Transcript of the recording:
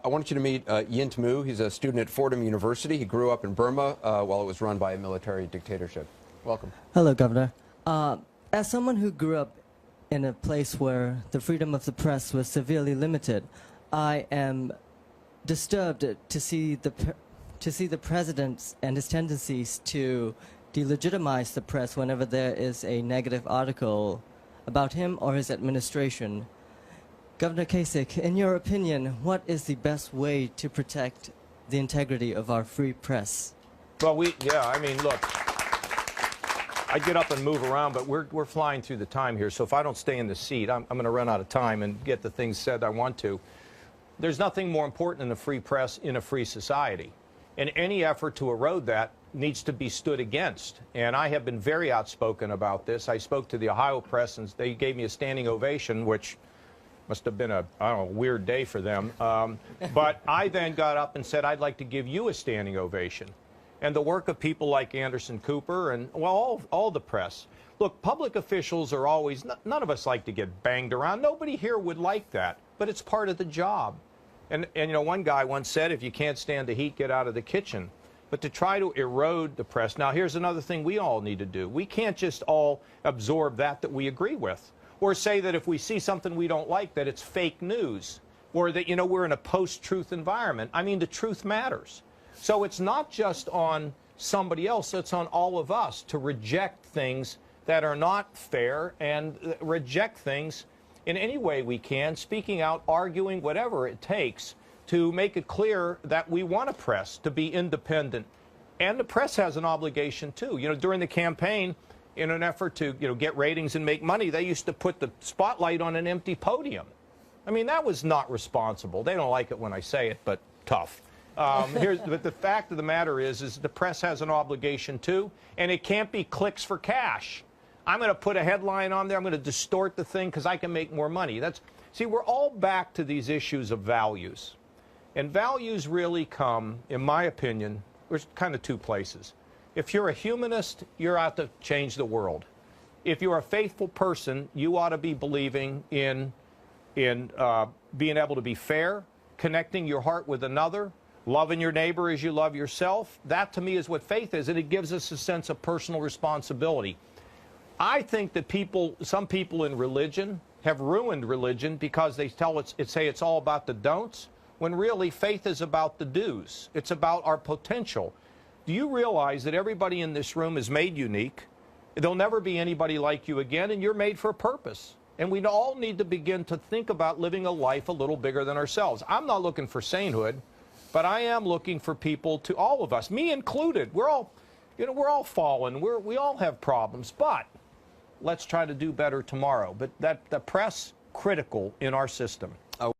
I wanted you to meet Yint Mu. He's a student at Fordham University. He grew up in Burma while it was run by a military dictatorship. Welcome. Hello, Governor. As someone who grew up in a place where the freedom of the press was severely limited, I am disturbed to see the president and his tendencies to delegitimize the press whenever there is a negative article about him or his administration. Governor Kasich, in your opinion, what is the best way to protect the integrity of our free press? Well, I mean, look, I get up and move around, but we're flying through the time here, so if I don't stay in the seat, I'm going to run out of time and get the things said I want to. There's nothing more important than a free press in a free society, and any effort to erode that needs to be stood against. And I have been very outspoken about this. I spoke to the Ohio press, and they gave me a standing ovation, which must have been a, I don't know, weird day for them. But I then got up and said, I'd like to give you a standing ovation. And the work of people like Anderson Cooper and, well, all the press. Look, public officials are always, none of us like to get banged around. Nobody here would like that, but it's part of the job. And you know, one guy once said, if you can't stand the heat, get out of the kitchen. But to try to erode the press, now here's another thing we all need to do. We can't just all absorb that we agree with, or say that if we see something we don't like, that it's fake news, or that, you know, we're in a post-truth environment. I mean, the truth matters. So it's not just on somebody else, it's on all of us to reject things that are not fair and reject things in any way we can, speaking out, arguing, whatever it takes to make it clear that we want a press to be independent. And the press has an obligation, too. You know, during the campaign, in an effort to, you know, get ratings and make money, they used to put the spotlight on an empty podium. I mean, that was not responsible. They don't like it when I say it, but tough. But the fact of the matter is the press has an obligation, too, and it can't be clicks for cash. I'm going to put a headline on there. I'm going to distort the thing because I can make more money. See, we're all back to these issues of values. And values really come, in my opinion, there's kind of two places. If you're a humanist, you're out to change the world. If you're a faithful person, you ought to be believing in being able to be fair, connecting your heart with another, loving your neighbor as you love yourself. That, to me, is what faith is, and it gives us a sense of personal responsibility. I think that some people in religion have ruined religion because they say it's all about the don'ts, when really faith is about the do's. It's about our potential. Do you realize that everybody in this room is made unique? There'll never be anybody like you again, and you're made for a purpose. And we all need to begin to think about living a life a little bigger than ourselves. I'm not looking for sainthood, but I am looking for people to, all of us, me included. We're all, you know, we're all fallen. We all have problems, but let's try to do better tomorrow. But the press, critical in our system.